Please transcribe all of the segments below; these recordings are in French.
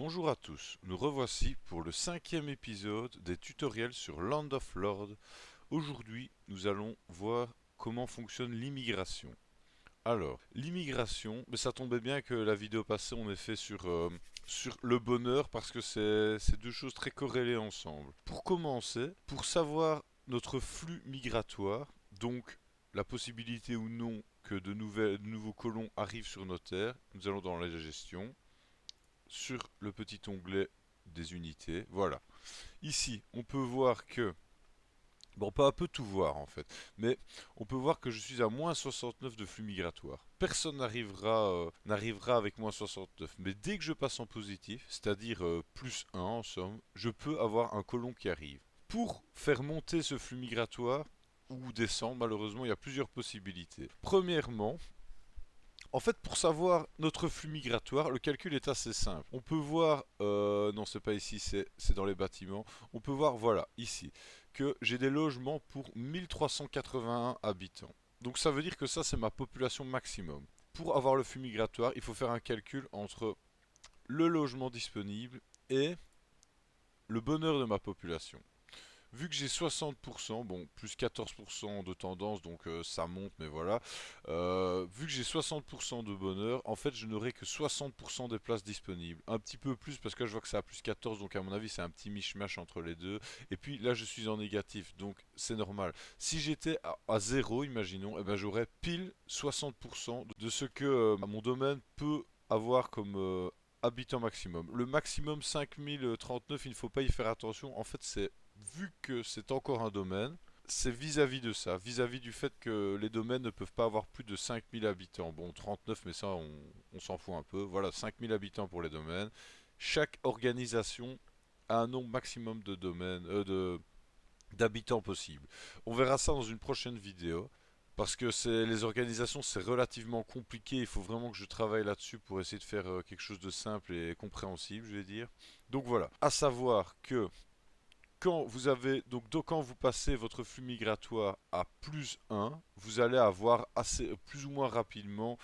Bonjour à tous, nous revoici pour le 5e épisode des tutoriels sur Land of Lord. Aujourd'hui, nous allons voir comment fonctionne l'immigration. Alors, l'immigration, mais ça tombait bien que la vidéo passée on ait fait sur le bonheur parce que c'est deux choses très corrélées ensemble. Pour commencer, pour savoir notre flux migratoire, donc la possibilité ou non que de nouveaux colons arrivent sur nos terres, nous allons dans la gestion sur le petit onglet des unités. Voilà. Ici, on peut voir que... Bon, pas un peu tout voir en fait, mais on peut voir que je suis à moins 69 de flux migratoire. Personne n'arrivera avec moins 69, mais dès que je passe en positif, c'est-à-dire plus 1 en somme, je peux avoir un colon qui arrive. Pour faire monter ce flux migratoire, ou descendre, malheureusement, il y a plusieurs possibilités. Premièrement, en fait, pour savoir notre flux migratoire, le calcul est assez simple. On peut voir, non, c'est pas ici, c'est dans les bâtiments. On peut voir, voilà, ici, que j'ai des logements pour 1381 habitants. Donc ça veut dire que ça, c'est ma population maximum. Pour avoir le flux migratoire, il faut faire un calcul entre le logement disponible et le bonheur de ma population. Vu que j'ai 60%, bon, plus 14% de tendance, donc ça monte, mais voilà. Vu que j'ai 60% de bonheur, en fait, je n'aurai que 60% des places disponibles. Un petit peu plus, parce que je vois que ça a plus 14, donc à mon avis, c'est un petit mishmash entre les deux. Et puis là, je suis en négatif, donc c'est normal. Si j'étais à 0, imaginons, eh ben, j'aurais pile 60% de ce que mon domaine peut avoir comme habitant maximum. Le maximum 5039, il ne faut pas y faire attention. En fait, c'est vu que c'est encore un domaine, c'est vis-à-vis de ça, vis-à-vis du fait que les domaines ne peuvent pas avoir plus de 5000 habitants. Bon, 39, mais ça, on s'en fout un peu. Voilà, 5000 habitants pour les domaines. Chaque organisation a un nombre maximum de domaines, d'habitants possible. On verra ça dans une prochaine vidéo. Parce que les organisations, c'est relativement compliqué. Il faut vraiment que je travaille là-dessus pour essayer de faire quelque chose de simple et compréhensible, je vais dire. Donc voilà. À savoir que quand vous passez votre flux migratoire à plus 1, vous allez avoir plus ou moins rapidement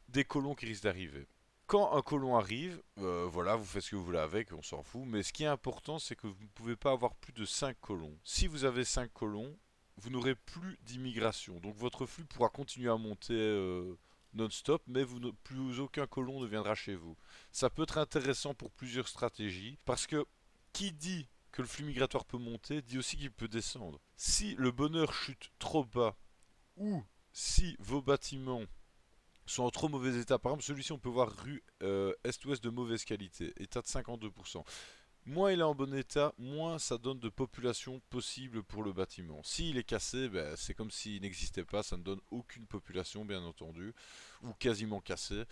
des colons qui risquent d'arriver. Quand un colon arrive, voilà, vous faites ce que vous voulez avec, on s'en fout, mais ce qui est important, c'est que vous ne pouvez pas avoir plus de 5 colons. Si vous avez 5 colons, vous n'aurez plus d'immigration, donc votre flux pourra continuer à monter non-stop, mais plus aucun colon ne viendra chez vous. Ça peut être intéressant pour plusieurs stratégies, parce que qui dit que le flux migratoire peut monter, dit aussi qu'il peut descendre. Si le bonheur chute trop bas, ou si vos bâtiments sont en trop mauvais état, par exemple celui-ci on peut voir rue est-ouest de mauvaise qualité, état de 52%. Moins il est en bon état, moins ça donne de population possible pour le bâtiment. S'il est cassé, ben, c'est comme s'il n'existait pas, ça ne donne aucune population bien entendu, ou quasiment cassé.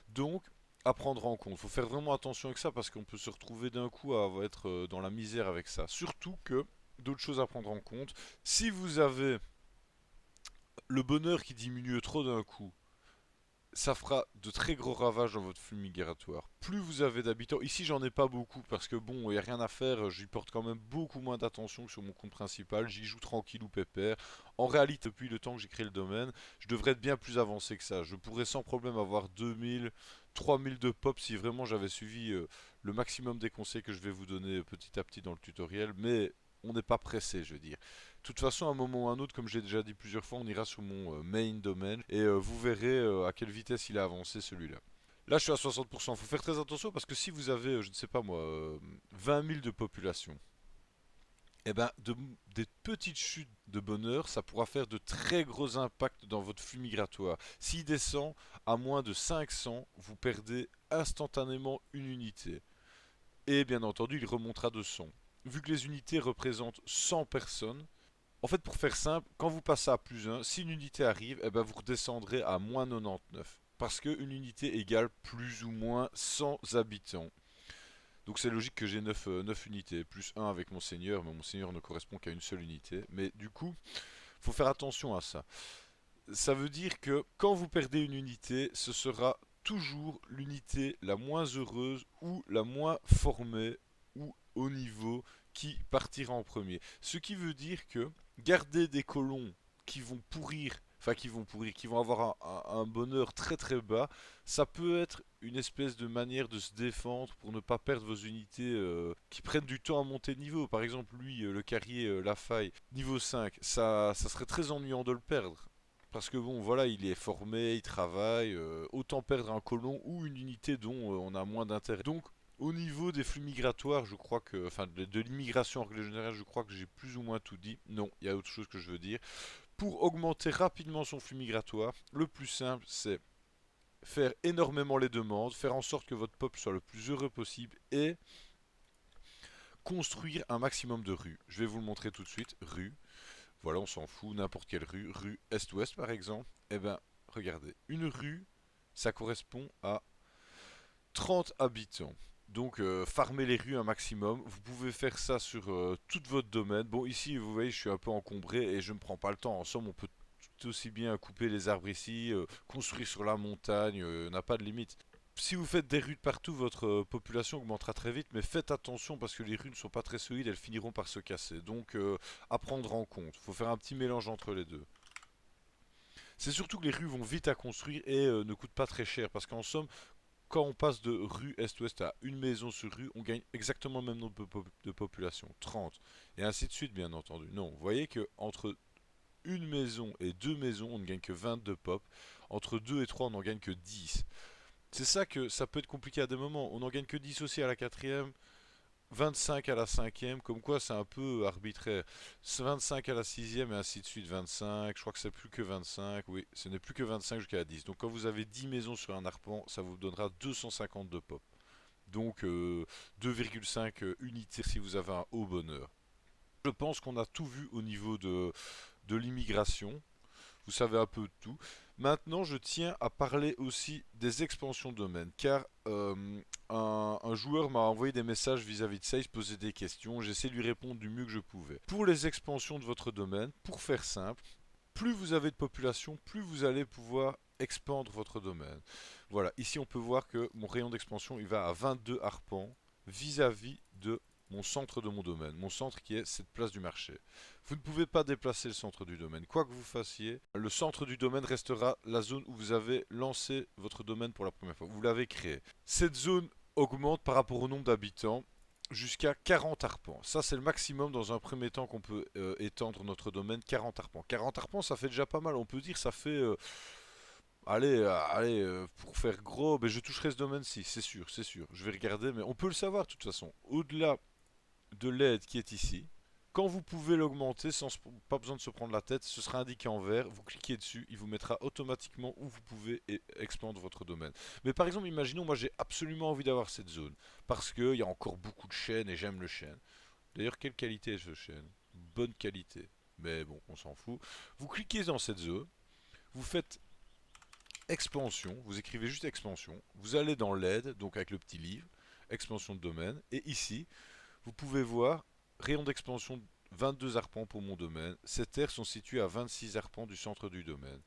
Donc à prendre en compte. Il faut faire vraiment attention avec ça parce qu'on peut se retrouver d'un coup à être dans la misère avec ça. Surtout que, d'autres choses à prendre en compte, si vous avez le bonheur qui diminue trop d'un coup, ça fera de très gros ravages dans votre flux migratoire. Plus vous avez d'habitants, ici j'en ai pas beaucoup parce que bon, il n'y a rien à faire, j'y porte quand même beaucoup moins d'attention que sur mon compte principal, j'y joue tranquille ou pépère. En réalité, depuis le temps que j'ai créé le domaine, je devrais être bien plus avancé que ça. Je pourrais sans problème avoir 2000, 3000 de pop si vraiment j'avais suivi le maximum des conseils que je vais vous donner petit à petit dans le tutoriel, mais on n'est pas pressé, je veux dire. De toute façon, à un moment ou à un autre, comme j'ai déjà dit plusieurs fois, on ira sur mon main domaine et vous verrez à quelle vitesse il a avancé celui-là. Là, je suis à 60%. Il faut faire très attention parce que si vous avez, je ne sais pas moi, 20 000 de population, eh ben, des petites chutes de bonheur, ça pourra faire de très gros impacts dans votre flux migratoire. S'il descend à moins de 500, vous perdez instantanément une unité. Et bien entendu, il remontera de 100. Vu que les unités représentent 100 personnes, en fait, pour faire simple, quand vous passez à plus 1, si une unité arrive, eh ben vous redescendrez à moins 99. Parce qu'une unité égale plus ou moins 100 habitants. Donc c'est logique que j'ai 9 unités, plus 1 avec mon seigneur, mais mon seigneur ne correspond qu'à une seule unité. Mais du coup, il faut faire attention à ça. Ça veut dire que quand vous perdez une unité, ce sera toujours l'unité la moins heureuse ou la moins formée ou au niveau qui partira en premier. Ce qui veut dire que garder des colons qui vont pourrir enfin qui vont pourrir, qui vont avoir un bonheur très très bas, ça peut être une espèce de manière de se défendre pour ne pas perdre vos unités qui prennent du temps à monter de niveau. Par exemple, lui, le carrier La Faille, niveau 5, ça serait très ennuyant de le perdre. Parce que bon, voilà, il est formé, il travaille, autant perdre un colon ou une unité dont on a moins d'intérêt. Donc, au niveau des flux migratoires, je crois que, enfin, de l'immigration en règle générale, je crois que j'ai plus ou moins tout dit. Non, il y a autre chose que je veux dire. Pour augmenter rapidement son flux migratoire, le plus simple, c'est faire énormément les demandes, faire en sorte que votre peuple soit le plus heureux possible et construire un maximum de rues. Je vais vous le montrer tout de suite. Rue. Voilà, on s'en fout, n'importe quelle rue. Rue Est-Ouest par exemple. Eh ben, regardez. Une rue, ça correspond à 30 habitants. Donc, farmer les rues un maximum. Vous pouvez faire ça sur tout votre domaine. Bon, ici, vous voyez, je suis un peu encombré et je ne prends pas le temps. En somme, on peut tout aussi bien couper les arbres ici, construire sur la montagne, n'a pas de limite. Si vous faites des rues de partout, votre population augmentera très vite, mais faites attention parce que les rues ne sont pas très solides, elles finiront par se casser. Donc, à prendre en compte. Il faut faire un petit mélange entre les deux. C'est surtout que les rues vont vite à construire et ne coûtent pas très cher parce qu'en somme, quand on passe de rue Est-Ouest à une maison sur rue, on gagne exactement le même nombre de population, 30. Et ainsi de suite, bien entendu. Non, vous voyez que entre une maison et deux maisons, on ne gagne que 22 pop. Entre 2 et 3, on n'en gagne que 10. C'est ça que ça peut être compliqué à des moments. On n'en gagne que 10 aussi à la quatrième, 25 à la cinquième, comme quoi c'est un peu arbitraire. 25 à la sixième et ainsi de suite, 25. Je crois que c'est plus que 25. Oui, ce n'est plus que 25 jusqu'à 10. Donc quand vous avez 10 maisons sur un arpent, ça vous donnera 252 pop. Donc 2,5 unités si vous avez un haut bonheur. Je pense qu'on a tout vu au niveau de l'immigration. Vous savez un peu de tout. Maintenant, je tiens à parler aussi des expansions de domaine, car un joueur m'a envoyé des messages vis-à-vis de ça, il se posait des questions, j'essaie de lui répondre du mieux que je pouvais. Pour les expansions de votre domaine, pour faire simple, plus vous avez de population, plus vous allez pouvoir expandre votre domaine. Voilà, ici on peut voir que mon rayon d'expansion il va à 22 arpents vis-à-vis de mon centre de mon domaine, mon centre qui est cette place du marché. Vous ne pouvez pas déplacer le centre du domaine. Quoi que vous fassiez, le centre du domaine restera la zone où vous avez lancé votre domaine pour la première fois. Vous l'avez créé. Cette zone augmente par rapport au nombre d'habitants jusqu'à 40 arpents. Ça, c'est le maximum dans un premier temps qu'on peut étendre notre domaine, 40 arpents. 40 arpents, ça fait déjà pas mal. On peut dire ça fait... allez, pour faire gros, ben, je toucherai ce domaine-ci, c'est sûr, c'est sûr. Je vais regarder, mais on peut le savoir de toute façon. Au-delà de l'aide qui est ici, quand vous pouvez l'augmenter sans pas besoin de se prendre la tête, ce sera indiqué en vert, vous cliquez dessus, il vous mettra automatiquement où vous pouvez expandre votre domaine. Mais par exemple, imaginons, moi j'ai absolument envie d'avoir cette zone, parce qu'il y a encore beaucoup de chênes et j'aime le chêne. D'ailleurs, quelle qualité est ce chêne? Bonne qualité. Mais bon, on s'en fout. Vous cliquez dans cette zone, vous faites expansion, vous écrivez juste expansion, vous allez dans l'aide, donc avec le petit livre, expansion de domaine, et ici, vous pouvez voir rayon d'expansion 22 arpents pour mon domaine. Ces terres sont situées à 26 arpents du centre du domaine.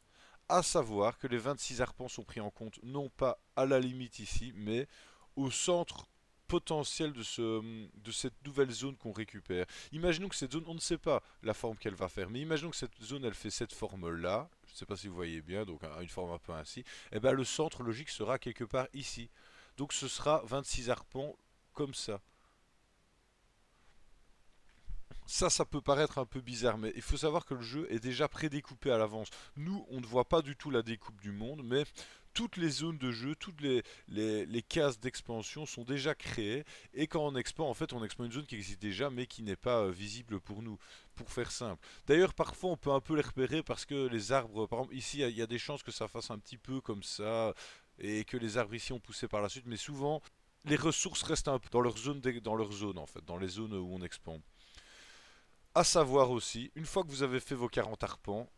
À savoir que les 26 arpents sont pris en compte non pas à la limite ici, mais au centre potentiel de cette nouvelle zone qu'on récupère. Imaginons que cette zone, on ne sait pas la forme qu'elle va faire, mais imaginons que cette zone, elle fait cette forme-là, je ne sais pas si vous voyez bien, donc une forme un peu ainsi, et bien le centre logique sera quelque part ici. Donc ce sera 26 arpents comme ça. Ça peut paraître un peu bizarre, mais il faut savoir que le jeu est déjà prédécoupé à l'avance. Nous, on ne voit pas du tout la découpe du monde, mais toutes les zones de jeu, toutes les cases d'expansion sont déjà créées. Et quand on expand, en fait, on expand une zone qui existe déjà, mais qui n'est pas visible pour nous, pour faire simple. D'ailleurs, parfois, on peut un peu les repérer parce que les arbres, par exemple, ici, il y a des chances que ça fasse un petit peu comme ça, et que les arbres ici ont poussé par la suite, mais souvent, les ressources restent un peu dans leur zone, en fait, dans les zones où on expand. À savoir aussi, une fois que vous avez fait vos 40 arpents,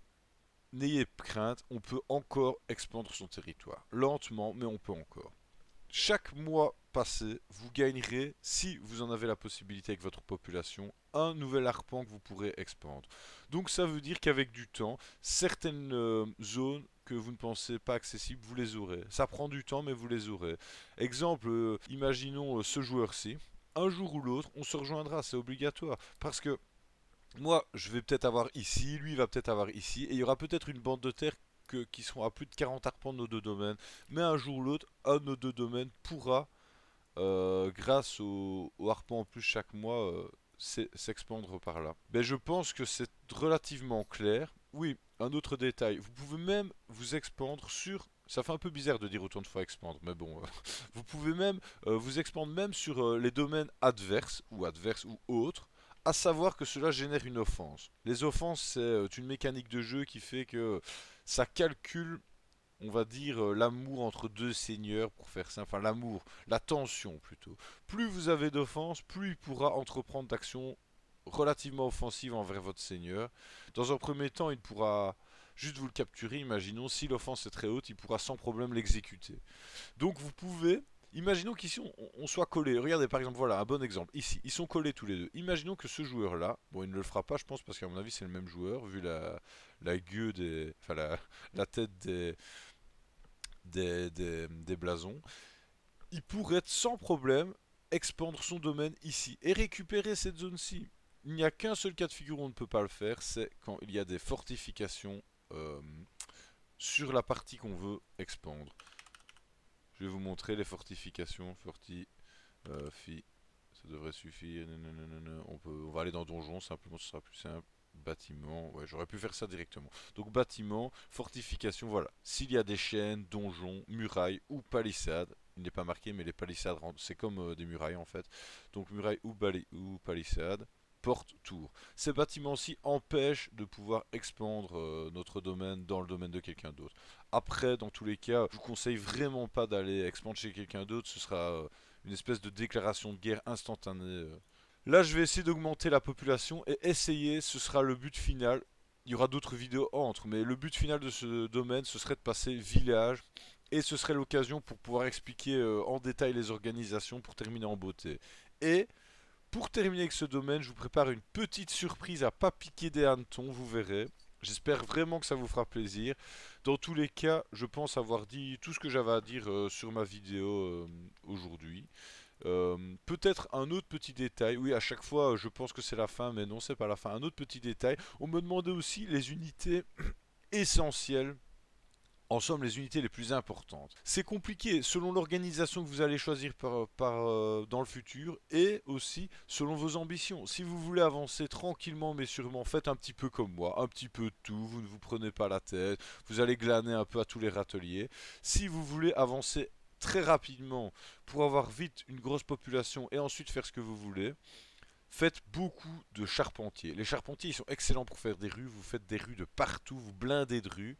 n'ayez crainte, on peut encore expandre son territoire. Lentement, mais on peut encore. Chaque mois passé, vous gagnerez, si vous en avez la possibilité avec votre population, un nouvel arpent que vous pourrez expandre. Donc ça veut dire qu'avec du temps, certaines zones que vous ne pensez pas accessibles, vous les aurez. Ça prend du temps, mais vous les aurez. Exemple, imaginons ce joueur-ci. Un jour ou l'autre, on se rejoindra, c'est obligatoire. Parce que Moi, je vais peut-être avoir ici, lui va peut-être avoir ici, et il y aura peut-être une bande de terre qui seront à plus de 40 arpents de nos deux domaines. Mais un jour ou l'autre, un de nos deux domaines pourra, grâce au harpon en plus chaque mois, s'expandre par là. Ben, je pense que c'est relativement clair. Oui, un autre détail, vous pouvez même vous expandre sur... Ça fait un peu bizarre de dire autant de fois expandre, mais bon, vous pouvez même vous expandre même sur les domaines adverses ou autres, à savoir que cela génère une offense. Les offenses, c'est une mécanique de jeu qui fait que ça calcule, on va dire, l'amour entre deux seigneurs, pour faire ça, enfin l'amour, la tension plutôt. Plus vous avez d'offenses, plus il pourra entreprendre d'actions relativement offensives envers votre seigneur. Dans un premier temps, il pourra juste vous le capturer, imaginons, si l'offense est très haute, il pourra sans problème l'exécuter. Donc vous pouvez, imaginons qu'ici on soit collés. Regardez par exemple, voilà un bon exemple. Ici, ils sont collés tous les deux. Imaginons que ce joueur-là, bon il ne le fera pas je pense parce qu'à mon avis c'est le même joueur, vu la gueule des... Enfin la tête des blasons. Il pourrait sans problème expandre son domaine ici et récupérer cette zone-ci. Il n'y a qu'un seul cas de figure où on ne peut pas le faire, c'est quand il y a des fortifications euh, sur la partie qu'on veut expandre. Je vais vous montrer les fortifications. Ça devrait suffire. On va aller dans donjon, simplement, ce sera plus simple. Bâtiment, ouais, j'aurais pu faire ça directement. Donc bâtiment, fortification, voilà. S'il y a des chaînes, donjons, murailles ou palissades, il n'est pas marqué, mais les palissades, c'est comme des murailles en fait. Donc murailles ou palissades, porte, tour. Ces bâtiments-ci empêchent de pouvoir expandre notre domaine dans le domaine de quelqu'un d'autre. Après, dans tous les cas, je vous conseille vraiment pas d'aller expandre chez quelqu'un d'autre, ce sera une espèce de déclaration de guerre instantanée. Là, je vais essayer d'augmenter la population et essayer, ce sera le but final. Il y aura d'autres vidéos entre, mais le but final de ce domaine, ce serait de passer village. Et ce serait l'occasion pour pouvoir expliquer en détail les organisations pour terminer en beauté. Et pour terminer avec ce domaine, je vous prépare une petite surprise à pas piquer des hannetons, vous verrez. J'espère vraiment que ça vous fera plaisir. Dans tous les cas, je pense avoir dit tout ce que j'avais à dire sur ma vidéo aujourd'hui. Peut-être un autre petit détail. Oui, à chaque fois, je pense que c'est la fin, mais non, c'est pas la fin. Un autre petit détail. On me demandait aussi les unités essentielles. En somme, les unités les plus importantes. C'est compliqué selon l'organisation que vous allez choisir dans le futur et aussi selon vos ambitions. Si vous voulez avancer tranquillement mais sûrement, faites un petit peu comme moi, un petit peu de tout, vous ne vous prenez pas la tête, vous allez glaner un peu à tous les râteliers. Si vous voulez avancer très rapidement pour avoir vite une grosse population et ensuite faire ce que vous voulez, faites beaucoup de charpentiers. Les charpentiers, ils sont excellents pour faire des rues, vous faites des rues de partout, vous blindez de rues.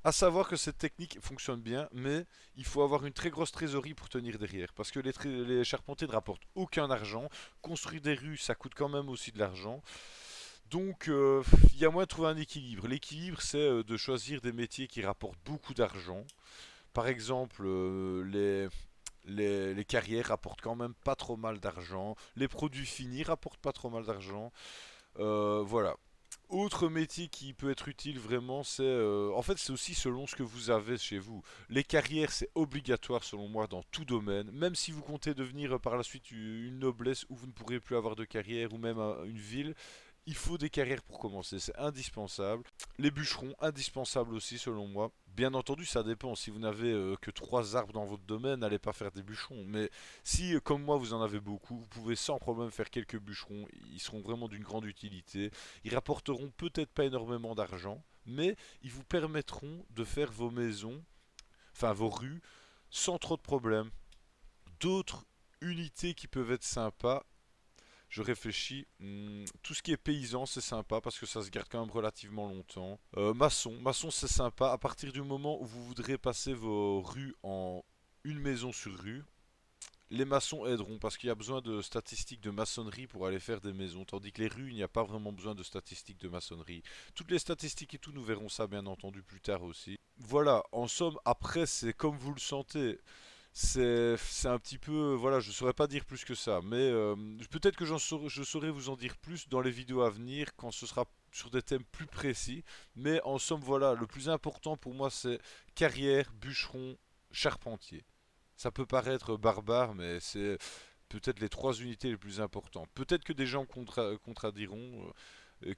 À savoir que cette technique fonctionne bien, mais il faut avoir une très grosse trésorerie pour tenir derrière. Parce que les charpentiers ne rapportent aucun argent. Construire des rues, ça coûte quand même aussi de l'argent. Donc, il y a moyen de trouver un équilibre. L'équilibre, c'est de choisir des métiers qui rapportent beaucoup d'argent. Par exemple, les carrières rapportent quand même pas trop mal d'argent. Les produits finis rapportent pas trop mal d'argent. Voilà. Autre métier qui peut être utile vraiment, c'est en fait c'est aussi selon ce que vous avez chez vous. Les carrières c'est obligatoire selon moi dans tout domaine, même si vous comptez devenir par la suite une noblesse où vous ne pourrez plus avoir de carrière ou même une ville, il faut des carrières pour commencer, c'est indispensable. Les bûcherons, indispensables aussi selon moi. Bien entendu, ça dépend. Si vous n'avez que 3 arbres dans votre domaine, n'allez pas faire des bûcherons. Mais si, comme moi, vous en avez beaucoup, vous pouvez sans problème faire quelques bûcherons. Ils seront vraiment d'une grande utilité. Ils rapporteront peut-être pas énormément d'argent, mais ils vous permettront de faire vos maisons, enfin vos rues, sans trop de problèmes. D'autres unités qui peuvent être sympas, je réfléchis. Tout ce qui est paysan, c'est sympa parce que ça se garde quand même relativement longtemps. Maçon, c'est sympa. À partir du moment où vous voudrez passer vos rues en une maison sur rue, les maçons aideront parce qu'il y a besoin de statistiques de maçonnerie pour aller faire des maisons, tandis que les rues, il n'y a pas vraiment besoin de statistiques de maçonnerie. Toutes les statistiques et tout, nous verrons ça bien entendu plus tard aussi. Voilà, en somme, après, c'est comme vous le sentez. C'est un petit peu, voilà, je saurais pas dire plus que ça, mais peut-être que je saurais vous en dire plus dans les vidéos à venir quand ce sera sur des thèmes plus précis. Mais en somme, voilà, le plus important pour moi c'est carrière, bûcheron, charpentier. Ça peut paraître barbare, mais c'est peut-être les 3 unités les plus importantes. Peut-être que des gens contradiront,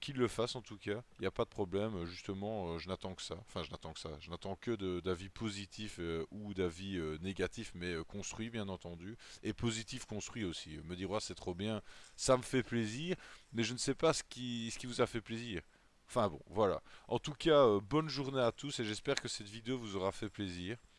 qu'il le fasse en tout cas, il n'y a pas de problème, justement, je n'attends que ça, enfin je n'attends que ça, je n'attends que d'avis positifs ou d'avis négatifs, mais construits bien entendu, et positifs construits aussi. Me dire, ouais, c'est trop bien, ça me fait plaisir, mais je ne sais pas ce qui vous a fait plaisir. Enfin bon, voilà. En tout cas, bonne journée à tous et j'espère que cette vidéo vous aura fait plaisir.